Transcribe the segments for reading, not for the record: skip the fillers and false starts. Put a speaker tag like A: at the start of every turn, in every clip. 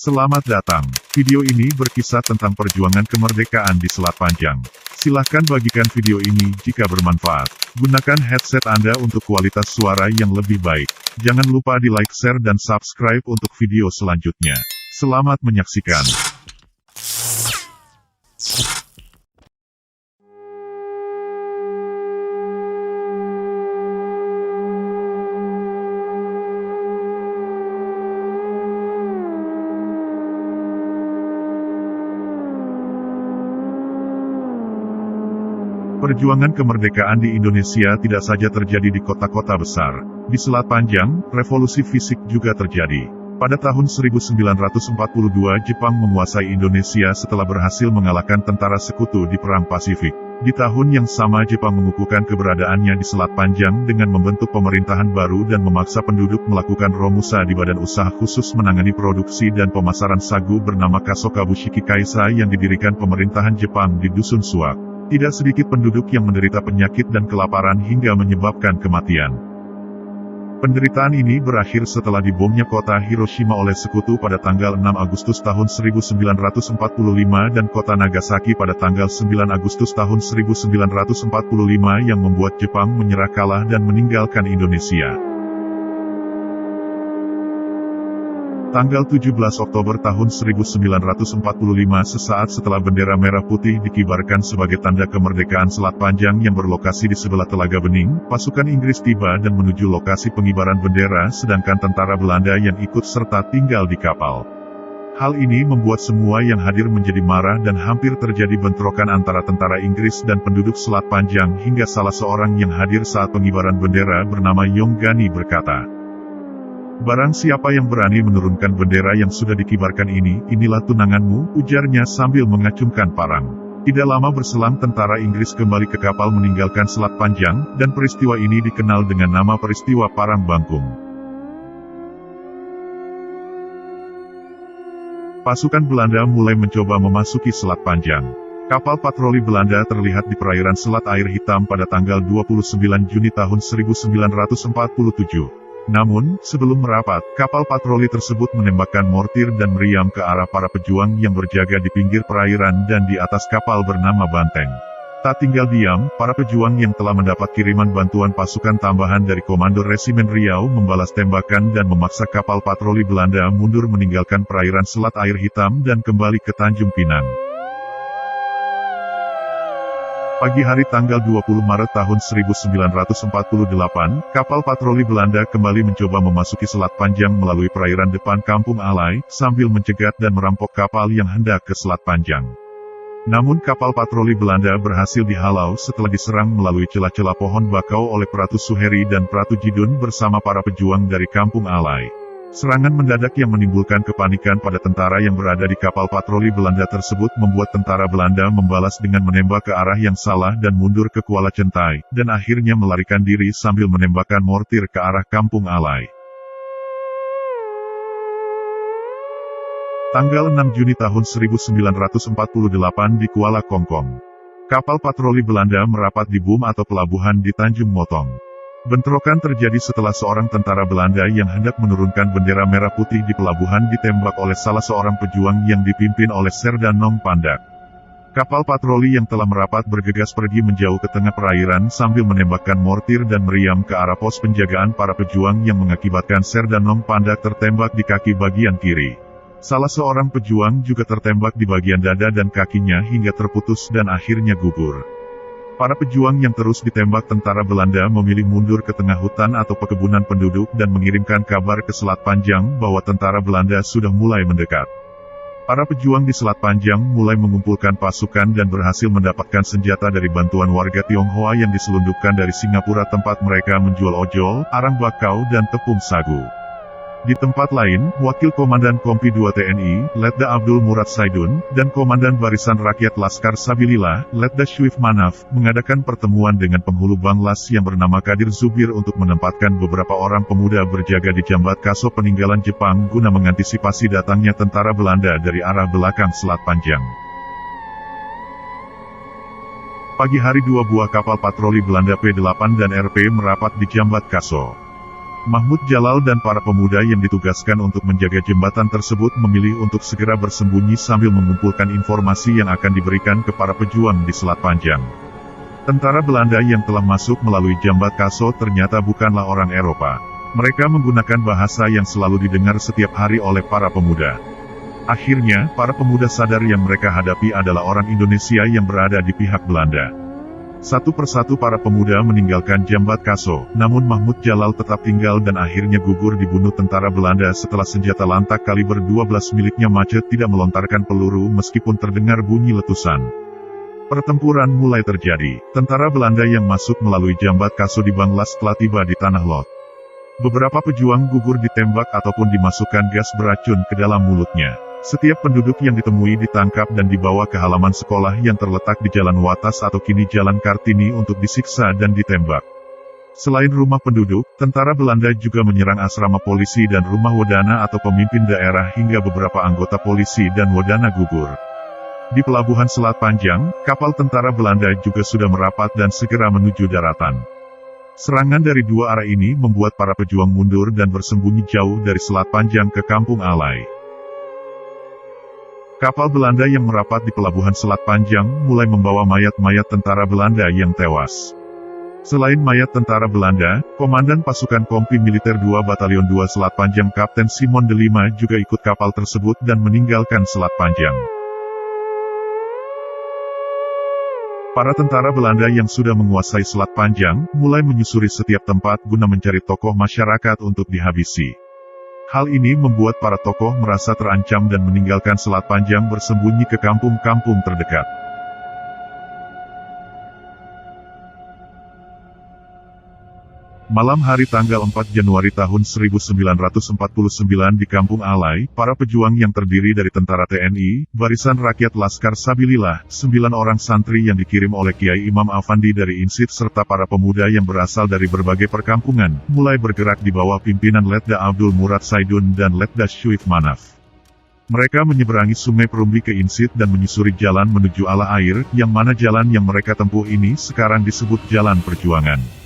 A: Selamat datang. Video ini berkisah tentang perjuangan kemerdekaan di Selat Panjang. Silahkan bagikan video ini jika bermanfaat. Gunakan headset Anda untuk kualitas suara yang lebih baik. Jangan lupa di like, share, dan subscribe untuk video selanjutnya. Selamat menyaksikan. Perjuangan kemerdekaan di Indonesia tidak saja terjadi di kota-kota besar. Di Selat Panjang, revolusi fisik juga terjadi. Pada tahun 1942 Jepang menguasai Indonesia setelah berhasil mengalahkan tentara sekutu di Perang Pasifik. Di tahun yang sama Jepang mengukuhkan keberadaannya di Selat Panjang dengan membentuk pemerintahan baru dan memaksa penduduk melakukan romusa di badan usaha khusus menangani produksi dan pemasaran sagu bernama Kasokabushiki Kaisa yang didirikan pemerintahan Jepang di Dusun Suak. Tidak sedikit penduduk yang menderita penyakit dan kelaparan hingga menyebabkan kematian. Penderitaan ini berakhir setelah dibomnya kota Hiroshima oleh sekutu pada tanggal 6 Agustus tahun 1945 dan kota Nagasaki pada tanggal 9 Agustus tahun 1945 yang membuat Jepang menyerah kalah dan meninggalkan Indonesia. Tanggal 17 Oktober tahun 1945 sesaat setelah bendera merah putih dikibarkan sebagai tanda kemerdekaan Selat Panjang yang berlokasi di sebelah Telaga Bening, pasukan Inggris tiba dan menuju lokasi pengibaran bendera sedangkan tentara Belanda yang ikut serta tinggal di kapal. Hal ini membuat semua yang hadir menjadi marah dan hampir terjadi bentrokan antara tentara Inggris dan penduduk Selat Panjang hingga salah seorang yang hadir saat pengibaran bendera bernama Yonggani berkata, "Barang siapa yang berani menurunkan bendera yang sudah dikibarkan ini, inilah tunanganmu," ujarnya sambil mengacungkan parang. Tidak lama berselang tentara Inggris kembali ke kapal meninggalkan Selat Panjang, dan peristiwa ini dikenal dengan nama peristiwa Parang Bangkung. Pasukan Belanda mulai mencoba memasuki Selat Panjang. Kapal patroli Belanda terlihat di perairan Selat Air Hitam pada tanggal 29 Juni tahun 1947. Namun, sebelum merapat, kapal patroli tersebut menembakkan mortir dan meriam ke arah para pejuang yang berjaga di pinggir perairan dan di atas kapal bernama Banteng. Tak tinggal diam, para pejuang yang telah mendapat kiriman bantuan pasukan tambahan dari Komando Resimen Riau membalas tembakan dan memaksa kapal patroli Belanda mundur meninggalkan perairan Selat Air Hitam dan kembali ke Tanjung Pinang. Pagi hari tanggal 20 Maret tahun 1948, kapal patroli Belanda kembali mencoba memasuki Selat Panjang melalui perairan depan Kampung Alai, sambil mencegat dan merampok kapal yang hendak ke Selat Panjang. Namun kapal patroli Belanda berhasil dihalau setelah diserang melalui celah-celah pohon bakau oleh Pratu Suheri dan Pratu Jidun bersama para pejuang dari Kampung Alai. Serangan mendadak yang menimbulkan kepanikan pada tentara yang berada di kapal patroli Belanda tersebut membuat tentara Belanda membalas dengan menembak ke arah yang salah dan mundur ke Kuala Centai, dan akhirnya melarikan diri sambil menembakkan mortir ke arah Kampung Alai. Tanggal 6 Juni tahun 1948 di Kuala Kongkong. Kapal patroli Belanda merapat di Bum atau pelabuhan di Tanjung Motong. Bentrokan terjadi setelah seorang tentara Belanda yang hendak menurunkan bendera merah putih di pelabuhan ditembak oleh salah seorang pejuang yang dipimpin oleh Serda Nong Pandak. Kapal patroli yang telah merapat bergegas pergi menjauh ke tengah perairan sambil menembakkan mortir dan meriam ke arah pos penjagaan para pejuang yang mengakibatkan Serda Nong Pandak tertembak di kaki bagian kiri. Salah seorang pejuang juga tertembak di bagian dada dan kakinya hingga terputus dan akhirnya gugur. Para pejuang yang terus ditembak tentara Belanda memilih mundur ke tengah hutan atau perkebunan penduduk dan mengirimkan kabar ke Selat Panjang bahwa tentara Belanda sudah mulai mendekat. Para pejuang di Selat Panjang mulai mengumpulkan pasukan dan berhasil mendapatkan senjata dari bantuan warga Tionghoa yang diselundupkan dari Singapura tempat mereka menjual ojol, arang bakau dan tepung sagu. Di tempat lain, Wakil Komandan Kompi 2 TNI, Letda Abdul Murad Saidun, dan Komandan Barisan Rakyat Laskar Sabilillah, Letda Syuif Manaf, mengadakan pertemuan dengan penghulu Banglas yang bernama Kadir Zubir untuk menempatkan beberapa orang pemuda berjaga di Jambat Kaso peninggalan Jepang guna mengantisipasi datangnya tentara Belanda dari arah belakang Selat Panjang. Pagi hari 2 buah kapal patroli Belanda P8 dan RP merapat di Jambat Kaso. Mahmud Jalal dan para pemuda yang ditugaskan untuk menjaga jembatan tersebut memilih untuk segera bersembunyi sambil mengumpulkan informasi yang akan diberikan ke para pejuang di Selat Panjang. Tentara Belanda yang telah masuk melalui Jambat Kaso ternyata bukanlah orang Eropa. Mereka menggunakan bahasa yang selalu didengar setiap hari oleh para pemuda. Akhirnya, para pemuda sadar yang mereka hadapi adalah orang Indonesia yang berada di pihak Belanda. Satu persatu para pemuda meninggalkan Jambat Kaso, namun Mahmud Jalal tetap tinggal dan akhirnya gugur dibunuh tentara Belanda setelah senjata lantak kaliber 12 miliknya macet tidak melontarkan peluru meskipun terdengar bunyi letusan. Pertempuran mulai terjadi. Tentara Belanda yang masuk melalui Jambat Kaso di Banglas telah tiba di Tanah Lot. Beberapa pejuang gugur ditembak ataupun dimasukkan gas beracun ke dalam mulutnya. Setiap penduduk yang ditemui ditangkap dan dibawa ke halaman sekolah yang terletak di Jalan Watas atau kini Jalan Kartini untuk disiksa dan ditembak. Selain rumah penduduk, tentara Belanda juga menyerang asrama polisi dan rumah wadana atau pemimpin daerah hingga beberapa anggota polisi dan wadana gugur. Di Pelabuhan Selat Panjang, kapal tentara Belanda juga sudah merapat dan segera menuju daratan. Serangan dari dua arah ini membuat para pejuang mundur dan bersembunyi jauh dari Selat Panjang ke Kampung Alai. Kapal Belanda yang merapat di Pelabuhan Selat Panjang mulai membawa mayat-mayat tentara Belanda yang tewas. Selain mayat tentara Belanda, Komandan Pasukan Kompi Militer 2 Batalion 2 Selat Panjang Kapten Simon de Lima juga ikut kapal tersebut dan meninggalkan Selat Panjang. Para tentara Belanda yang sudah menguasai Selat Panjang, mulai menyusuri setiap tempat guna mencari tokoh masyarakat untuk dihabisi. Hal ini membuat para tokoh merasa terancam dan meninggalkan Selat Panjang bersembunyi ke kampung-kampung terdekat. Malam hari tanggal 4 Januari tahun 1949 di Kampung Alai, para pejuang yang terdiri dari tentara TNI, Barisan Rakyat Laskar Sabilillah, 9 orang santri yang dikirim oleh Kiai Imam Afandi dari Insit serta para pemuda yang berasal dari berbagai perkampungan, mulai bergerak di bawah pimpinan Letda Abdul Murad Saidun dan Letda Syuif Manaf. Mereka menyeberangi Sungai Perumbi ke Insit dan menyusuri jalan menuju Ala Air, yang mana jalan yang mereka tempuh ini sekarang disebut Jalan Perjuangan.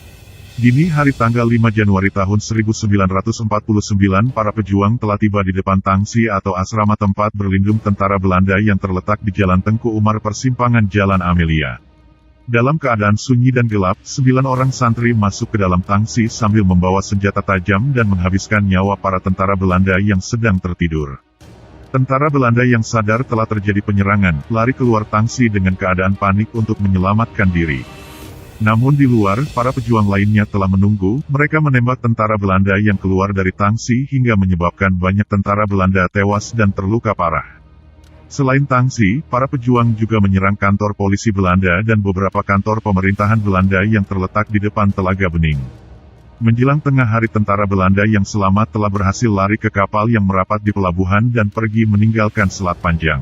A: Dini hari tanggal 5 Januari tahun 1949 para pejuang telah tiba di depan tangsi atau asrama tempat berlindung tentara Belanda yang terletak di Jalan Tengku Umar persimpangan Jalan Amelia. Dalam keadaan sunyi dan gelap, 9 orang santri masuk ke dalam tangsi sambil membawa senjata tajam dan menghabiskan nyawa para tentara Belanda yang sedang tertidur. Tentara Belanda yang sadar telah terjadi penyerangan, lari keluar tangsi dengan keadaan panik untuk menyelamatkan diri. Namun di luar, para pejuang lainnya telah menunggu, mereka menembak tentara Belanda yang keluar dari tangsi hingga menyebabkan banyak tentara Belanda tewas dan terluka parah. Selain tangsi, para pejuang juga menyerang kantor polisi Belanda dan beberapa kantor pemerintahan Belanda yang terletak di depan Telaga Bening. Menjelang tengah hari tentara Belanda yang selamat telah berhasil lari ke kapal yang merapat di pelabuhan dan pergi meninggalkan Selat Panjang.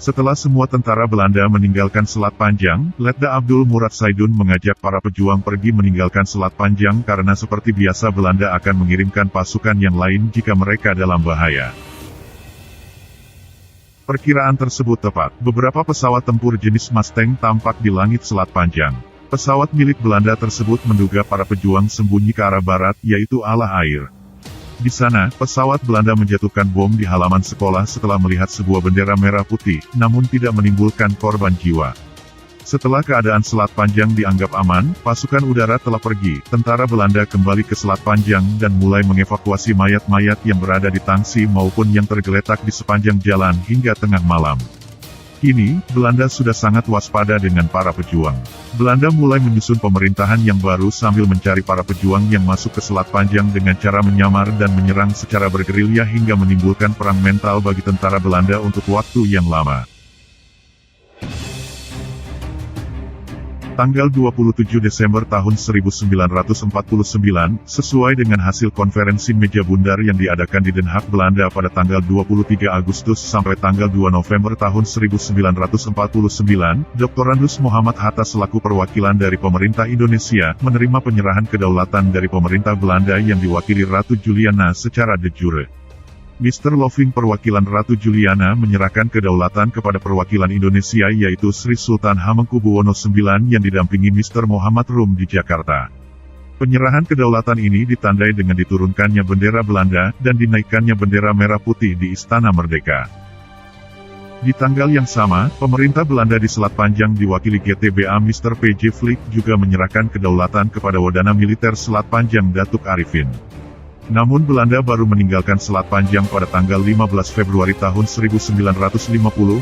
A: Setelah semua tentara Belanda meninggalkan Selat Panjang, Letda Abdul Murad Saidun mengajak para pejuang pergi meninggalkan Selat Panjang karena seperti biasa Belanda akan mengirimkan pasukan yang lain jika mereka dalam bahaya. Perkiraan tersebut tepat. Beberapa pesawat tempur jenis Mustang tampak di langit Selat Panjang. Pesawat milik Belanda tersebut menduga para pejuang sembunyi ke arah barat, yaitu Ala Air. Di sana, pesawat Belanda menjatuhkan bom di halaman sekolah setelah melihat sebuah bendera merah putih, namun tidak menimbulkan korban jiwa. Setelah keadaan Selat Panjang dianggap aman, pasukan udara telah pergi, tentara Belanda kembali ke Selat Panjang dan mulai mengevakuasi mayat-mayat yang berada di tangsi maupun yang tergeletak di sepanjang jalan hingga tengah malam. Kini, Belanda sudah sangat waspada dengan para pejuang. Belanda mulai menyusun pemerintahan yang baru sambil mencari para pejuang yang masuk ke Selat Panjang dengan cara menyamar dan menyerang secara bergerilya hingga menimbulkan perang mental bagi tentara Belanda untuk waktu yang lama. Tanggal 27 Desember tahun 1949, sesuai dengan hasil konferensi meja bundar yang diadakan di Den Haag, Belanda pada tanggal 23 Agustus sampai tanggal 2 November tahun 1949, Dr. Andus Muhammad Hatta selaku perwakilan dari pemerintah Indonesia, menerima penyerahan kedaulatan dari pemerintah Belanda yang diwakili Ratu Juliana secara de jure. Mr. Loving perwakilan Ratu Juliana menyerahkan kedaulatan kepada perwakilan Indonesia yaitu Sri Sultan Hamengkubuwono IX yang didampingi Mr. Muhammad Rum di Jakarta. Penyerahan kedaulatan ini ditandai dengan diturunkannya bendera Belanda dan dinaikkannya bendera merah putih di Istana Merdeka. Di tanggal yang sama, pemerintah Belanda di Selat Panjang diwakili GTBA Mr. P.J. Flick juga menyerahkan kedaulatan kepada Wadana Militer Selat Panjang Datuk Arifin. Namun Belanda baru meninggalkan Selat Panjang pada tanggal 15 Februari tahun 1950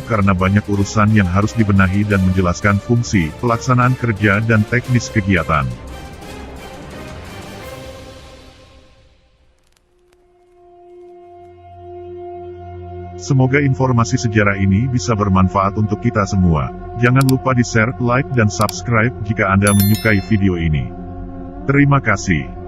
A: karena banyak urusan yang harus dibenahi dan menjelaskan fungsi, pelaksanaan kerja dan teknis kegiatan. Semoga informasi sejarah ini bisa bermanfaat untuk kita semua. Jangan lupa di-share, like, dan subscribe jika Anda menyukai video ini. Terima kasih.